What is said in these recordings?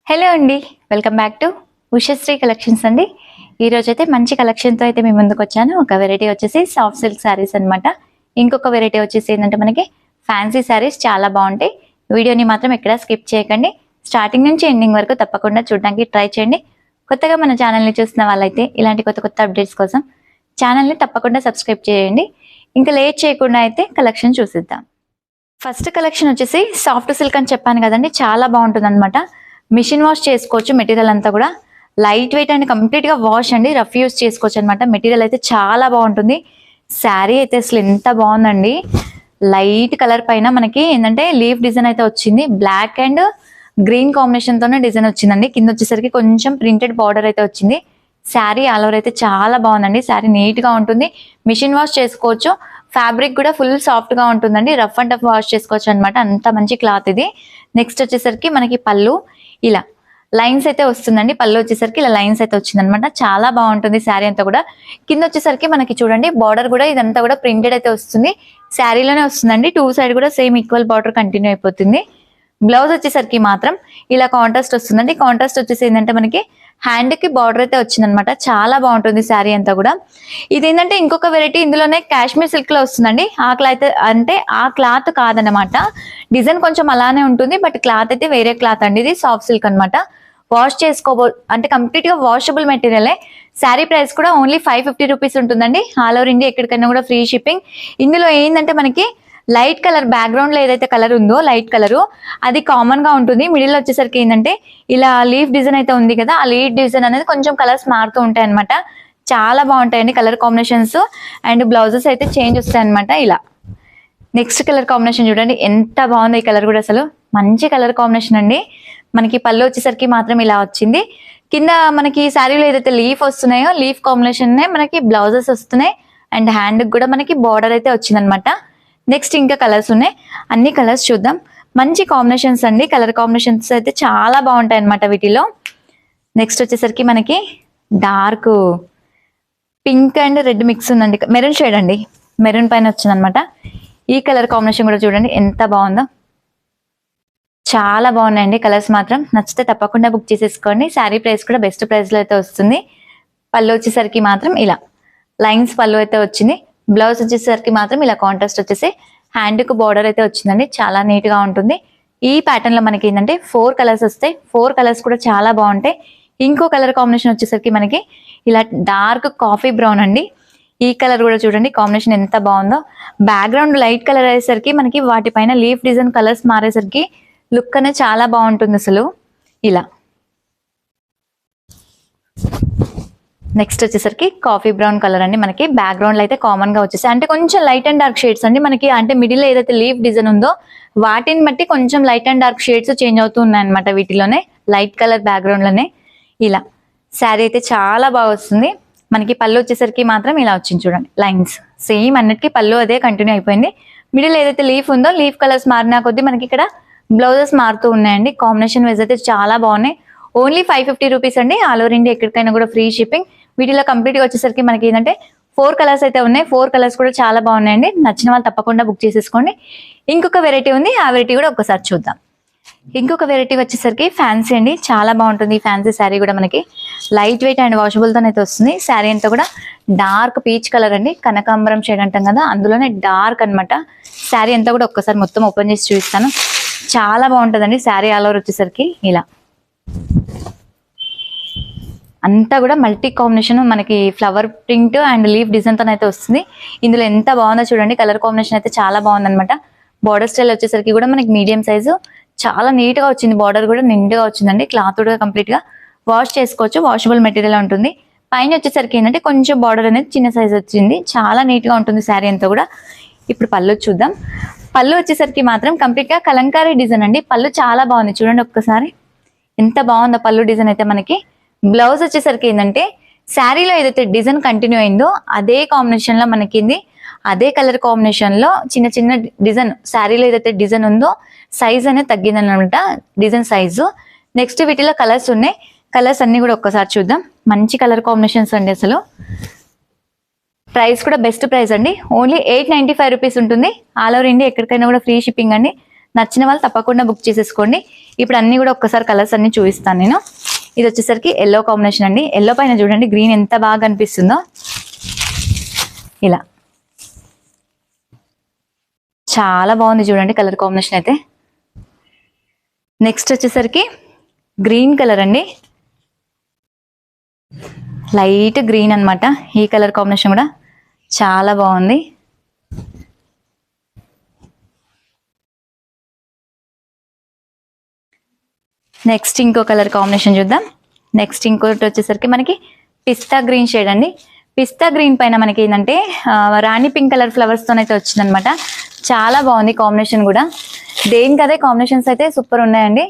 Hello అండి, welcome back to Ushasri collections అండి. ఈ రోజు అయితే మంచి కలెక్షన్తో అయితే మీ ముందుకు వచ్చాను. ఒక వెరైటీ వచ్చేసి సాఫ్ట్ సిల్క్ శారీస్ అనమాట. ఇంకొక వెరైటీ వచ్చేసి ఏంటంటే మనకి ఫ్యాన్సీ శారీస్ చాలా బాగుంటాయి. వీడియోని మాత్రం ఎక్కడ స్కిప్ చేయకండి, స్టార్టింగ్ నుంచి ఎండింగ్ వరకు తప్పకుండా చూడడానికి ట్రై చేయండి. కొత్తగా మన ఛానల్ని చూస్తున్న వాళ్ళైతే ఇలాంటి కొత్త కొత్త అప్డేట్స్ కోసం ఛానల్ని తప్పకుండా సబ్స్క్రైబ్ చేయండి. ఇంకా లేట్ చేయకుండా అయితే కలెక్షన్ చూసిద్దాం. ఫస్ట్ కలెక్షన్ వచ్చేసి సాఫ్ట్ సిల్క్ అని చెప్పాను కదండి, చాలా బాగుంటుంది అనమాట. మిషన్ వాష్ చేసుకోవచ్చు. మెటీరియల్ అంతా కూడా లైట్ వెయిట్ అండ్ కంప్లీట్ గా వాష్ అండి, రఫ్ యూస్ చేసుకోవచ్చు అనమాట. మెటీరియల్ అయితే చాలా బాగుంటుంది. శారీ అయితే అసలు ఎంత బాగుందండి. లైట్ కలర్ పైన మనకి ఏంటంటే లీఫ్ డిజైన్ అయితే వచ్చింది. బ్లాక్ అండ్ గ్రీన్ కాంబినేషన్ తోనే డిజైన్ వచ్చిందండి. కింద వచ్చేసరికి కొంచెం ప్రింటెడ్ బార్డర్ అయితే వచ్చింది. శారీ ఆల్ ఓవర్ అయితే చాలా బాగుందండి. శారీ నీట్ గా ఉంటుంది. మిషన్ వాష్ చేసుకోవచ్చు. ఫ్యాబ్రిక్ కూడా ఫుల్ సాఫ్ట్ గా ఉంటుందండి. రఫ్ అండ్ టఫ్ వాష్ చేసుకోవచ్చు అనమాట. అంత మంచి క్లాత్ ఇది. నెక్స్ట్ వచ్చేసరికి మనకి పళ్ళు ఇలా లైన్స్ అయితే వస్తుందండి. పళ్ళు వచ్చేసరికి ఇలా లైన్స్ అయితే వచ్చింది అనమాట. చాలా బాగుంటుంది శారీ అంతా కూడా. కింద వచ్చేసరికి మనకి చూడండి బార్డర్ కూడా ఇదంతా కూడా ప్రింటెడ్ అయితే వస్తుంది. శారీలోనే వస్తుందండి. టూ సైడ్ కూడా సేమ్ ఈక్వల్ బార్డర్ కంటిన్యూ అయిపోతుంది. బ్లౌజ్ వచ్చేసరికి మాత్రం ఇలా కాంట్రాస్ట్ వస్తుందండి. కాంట్రాస్ట్ వచ్చేసి ఏంటంటే మనకి హ్యాండ్ కి బార్డర్ అయితే వచ్చిందనమాట. చాలా బాగుంటుంది శారీ అంతా కూడా. ఇది ఏంటంటే ఇంకొక వెరైటీ, ఇందులోనే కాశ్మీర్ సిల్క్ లో వస్తుందండి. ఆ క్లాత్ అంటే ఆ క్లాత్ కాదనమాట, డిజైన్ కొంచెం అలానే ఉంటుంది, బట్ క్లాత్ అయితే వేరే క్లాత్ అండి. ఇది సాఫ్ట్ సిల్క్ అనమాట. వాష్ అంటే కంప్లీట్ గా వాషబుల్ మెటీరియలే. శారీ ప్రైస్ కూడా ఓన్లీ 550 రూపీస్ ఉంటుందండి. ఆల్ ఓవర్ ఇండియా ఎక్కడికైనా కూడా ఫ్రీ షిప్పింగ్. ఇందులో ఏంటంటే మనకి లైట్ కలర్ బ్యాక్గ్రౌండ్ లో ఏదైతే కలర్ ఉందో లైట్ కలర్ అది కామన్ గా ఉంటుంది. మిడిల్ వచ్చేసరికి ఏంటంటే ఇలా లీఫ్ డిజైన్ అయితే ఉంది కదా, ఆ లీఫ్ డిజైన్ అనేది కొంచెం కలర్స్ మారుతూ ఉంటాయి అనమాట. చాలా బాగుంటాయండి కలర్ కాంబినేషన్స్. అండ్ బ్లౌజెస్ అయితే చేంజ్ వస్తాయి అనమాట. ఇలా నెక్స్ట్ కలర్ కాంబినేషన్ చూడండి, ఎంత బాగుంది ఈ కలర్ కూడా. అసలు మంచి కలర్ కాంబినేషన్ అండి. మనకి పళ్ళు వచ్చేసరికి మాత్రం ఇలా వచ్చింది. కింద మనకి శారీలో ఏదైతే లీఫ్ వస్తున్నాయో లీఫ్ కాంబినేషన్ మనకి బ్లౌజెస్ వస్తున్నాయి. అండ్ హ్యాండ్ కూడా మనకి బార్డర్ అయితే వచ్చిందనమాట. నెక్స్ట్ ఇంకా కలర్స్ ఉన్నాయి, అన్ని కలర్స్ చూద్దాం. మంచి కాంబినేషన్స్ అండి. కలర్ కాంబినేషన్స్ అయితే చాలా బాగుంటాయి అనమాట వీటిలో. నెక్స్ట్ వచ్చేసరికి మనకి dark pink and red mix ఉందండి. మెరూన్ షేడ్ అండి, మెరూన్ పైన వచ్చిందనమాట. ఈ కలర్ కాంబినేషన్ కూడా చూడండి ఎంత బాగుందో. చాలా బాగున్నాయండి కలర్స్ మాత్రం. నచ్చితే తప్పకుండా బుక్ చేసేసుకోండి. శారీ ప్రైస్ కూడా బెస్ట్ ప్రైస్ లో అయితే వస్తుంది. పళ్ళు వచ్చేసరికి మాత్రం ఇలా లైన్స్ పళ్ళు అయితే వచ్చింది. బ్లౌజ్ వచ్చేసరికి మాత్రం ఇలా కాంట్రాస్ట్ వచ్చేసి హ్యాండ్ కు బార్డర్ అయితే వచ్చిందండి. చాలా నీట్ గా ఉంటుంది. ఈ ప్యాటర్న్ లో మనకి ఏంటంటే 4 కలర్స్ వస్తాయి. 4 కలర్స్ కూడా చాలా బాగుంటాయి. ఇంకో కలర్ కాంబినేషన్ వచ్చేసరికి మనకి ఇలా డార్క్ కాఫీ బ్రౌన్ అండి. ఈ కలర్ కూడా చూడండి కాంబినేషన్ ఎంత బాగుందో. బ్యాక్గ్రౌండ్ లైట్ కలర్ అయ్యేసరికి మనకి వాటిపైన లీఫ్ డిజైన్ కలర్స్ మారేసరికి లుక్ అనేది చాలా బాగుంటుంది అసలు. ఇలా నెక్స్ట్ వచ్చేసరికి కాఫీ బ్రౌన్ కలర్ అండి. మనకి బ్యాక్గ్రౌండ్ లో అయితే కామన్ గా వచ్చేసి అంటే కొంచెం లైట్ అండ్ డార్క్ షేడ్స్ అండి. మనకి అంటే మిడిల్ లో ఏదైతే లీఫ్ డిజైన్ ఉందో వాటిని బట్టి కొంచెం light and dark shades change అవుతూ ఉన్నాయి అనమాట. వీటిలోనే లైట్ కలర్ బ్యాక్గ్రౌండ్ లోనే ఇలా శారీ అయితే చాలా బాగా వస్తుంది. మనకి పళ్ళు వచ్చేసరికి మాత్రం ఇలా వచ్చింది చూడండి లైన్స్. సేమ్ అన్నిటికీ పళ్ళు అదే కంటిన్యూ అయిపోయింది. మిడిల్ ఏదైతే లీఫ్ ఉందో లీఫ్ కలర్స్ మారినా కొద్దీ మనకి ఇక్కడ బ్లౌజెస్ మారుతూ ఉన్నాయండి. కాంబినేషన్ వైజ్ అయితే చాలా బాగున్నాయి. ఓన్లీ 550 రూపీస్ అండి. ఆల్ ఓవర్ ఇండియా ఎక్కడికైనా కూడా ఫ్రీ షిప్పింగ్. వీటిలో కంప్లీట్ గా వచ్చేసరికి మనకి ఏంటంటే 4 కలర్స్ అయితే ఉన్నాయి. 4 కలర్స్ కూడా చాలా బాగున్నాయండి. నచ్చిన వాళ్ళు తప్పకుండా బుక్ చేసేసుకోండి. ఇంకొక వెరైటీ ఉంది, ఆ వెరైటీ కూడా ఒకసారి చూద్దాం. ఇంకొక వెరైటీ వచ్చేసరికి ఫ్యాన్సీ అండి. చాలా బాగుంటుంది ఈ ఫ్యాన్సీ శారీ కూడా. మనకి లైట్ వెయిట్ అండ్ వాషబుల్ తో అయితే వస్తుంది. శారీ అంతా కూడా డార్క్ పీచ్ కలర్ అండి, కనకాంబరం షేడ్ అంటాం కదా, అందులోనే డార్క్ అనమాట. శారీ అంతా కూడా ఒక్కసారి మొత్తం ఓపెన్ చేసి చూపిస్తాను. చాలా బాగుంటుందండి శారీ ఆల్ ఓవర్ వచ్చేసరికి ఇలా అంతా కూడా మల్టీ కాంబినేషన్ మనకి flower print and leaf design తో అయితే వస్తుంది. ఇందులో ఎంత బాగుందో చూడండి. కలర్ కాంబినేషన్ అయితే చాలా బాగుంది అనమాట. బార్డర్ స్టైల్ వచ్చేసరికి కూడా మనకి మీడియం సైజు చాలా నీట్ గా వచ్చింది. బార్డర్ కూడా నిండుగా వచ్చిందండి. క్లాత్ కూడా కంప్లీట్ గా వాష్ చేసుకోవచ్చు. వాషబుల్ మెటీరియల్ ఉంటుంది. పైన వచ్చేసరికి ఏంటంటే కొంచెం బార్డర్ అనేది చిన్న సైజ్ వచ్చింది. చాలా నీట్ గా ఉంటుంది శారీ అంతా కూడా. ఇప్పుడు పళ్ళు చూద్దాం. పళ్ళు వచ్చేసరికి మాత్రం కంప్లీట్ గా కలంకారీ డిజైన్ అండి. పళ్ళు చాలా బాగుంది చూడండి ఒక్కసారి ఎంత బాగుందో పళ్ళు డిజైన్ అయితే మనకి. బ్లౌజ్ వచ్చేసరికి ఏంటంటే శారీలో ఏదైతే డిజైన్ కంటిన్యూ అయిందో అదే కాంబినేషన్ లో మనకి అదే కలర్ కాంబినేషన్ లో చిన్న చిన్న డిజైన్ శారీలో ఏదైతే డిజైన్ ఉందో సైజ్ అనేది తగ్గింది అనమాట, డిజైన్ సైజు. నెక్స్ట్ వీటిలో కలర్స్ ఉన్నాయి. కలర్స్ అన్ని కూడా ఒక్కసారి చూద్దాం. మంచి కలర్ కాంబినేషన్స్ అండి. అసలు ప్రైస్ కూడా బెస్ట్ ప్రైస్ అండి. ఓన్లీ 895 రూపీస్ ఉంటుంది. ఆల్ ఓవర్ ఇండియా ఎక్కడికైనా కూడా ఫ్రీ షిప్పింగ్ అండి. నచ్చిన వాళ్ళు తప్పకుండా బుక్ చేసేసుకోండి. ఇప్పుడు అన్ని కూడా ఒక్కసారి కలర్స్ అన్ని చూపిస్తాను నేను. ఇది వచ్చేసరికి ఎల్లో కాంబినేషన్ అండి. ఎల్లో పైన చూడండి గ్రీన్ ఎంత బాగా కనిపిస్తుందో, ఇలా చాలా బాగుంది చూడండి కలర్ కాంబినేషన్ అయితే. నెక్స్ట్ వచ్చేసరికి గ్రీన్ కలర్ అండి, లైట్ గ్రీన్ అన్నమాట. ఈ కలర్ కాంబినేషన్ కూడా చాలా బాగుంది. నెక్స్ట్ ఇంకో కలర్ కాంబినేషన్ చూద్దాం. నెక్స్ట్ ఇంకోటి వచ్చేసరికి మనకి పిస్తా గ్రీన్ షేడ్ అండి. పిస్తా గ్రీన్ పైన మనకి ఏంటంటే రాణి పింక్ కలర్ ఫ్లవర్స్ తోనైతే వచ్చిందనమాట. చాలా బాగుంది కాంబినేషన్ కూడా. దేనికి అదే కాంబినేషన్స్ అయితే సూపర్ ఉన్నాయండి.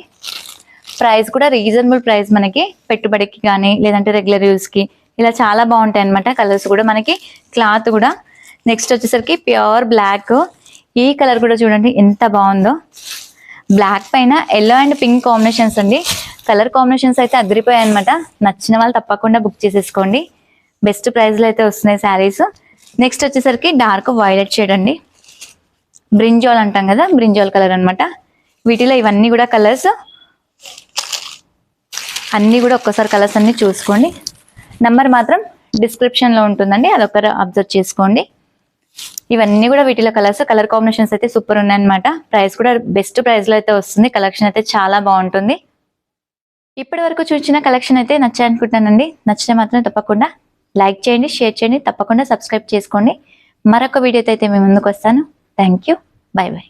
ప్రైస్ కూడా రీజనబుల్ ప్రైస్, మనకి పెట్టుబడికి కానీ లేదంటే రెగ్యులర్ యూస్కి ఇలా చాలా బాగుంటాయి అనమాట. కలర్స్ కూడా మనకి, క్లాత్ కూడా. నెక్స్ట్ వచ్చేసరికి ప్యూర్ బ్లాక్. ఈ కలర్ కూడా చూడండి ఎంత బాగుందో. బ్లాక్ పైన ఎల్లో అండ్ పింక్ కాంబినేషన్స్ అండి. కలర్ కాంబినేషన్స్ అయితే అదిరిపోయాయి అనమాట. నచ్చిన వాళ్ళు తప్పకుండా బుక్ చేసేసుకోండి. బెస్ట్ ప్రైస్లో అయితే వస్తున్నాయి శారీస్. నెక్స్ట్ వచ్చేసరికి డార్క్ వైలెట్ షేడ్ అండి. బ్రింజాల్ అంటాం కదా, బ్రింజాల్ కలర్ అనమాట. వీటిలో ఇవన్నీ కూడా కలర్స్ అన్నీ కూడా ఒక్కసారి కలర్స్ అన్ని చూసుకోండి. నెంబర్ మాత్రం డిస్క్రిప్షన్లో ఉంటుందండి, అదొకరు అబ్జర్వ్ చేసుకోండి. ఇవన్నీ కూడా వీటిలో కలర్స్. కలర్ కాంబినేషన్స్ అయితే సూపర్ ఉన్నాయన్నమాట. ప్రైస్ కూడా బెస్ట్ ప్రైస్లో అయితే వస్తుంది. కలెక్షన్ అయితే చాలా బాగుంటుంది. ఇప్పటి వరకు చూసిన కలెక్షన్ అయితే నచ్చాయి అనుకుంటానండి. నచ్చితే మాత్రం తప్పకుండా లైక్ చేయండి, షేర్ చేయండి, తప్పకుండా సబ్స్క్రైబ్ చేసుకోండి. మరొక వీడియోతో అయితే మేము ముందుకు వస్తాను. Thank you. By by.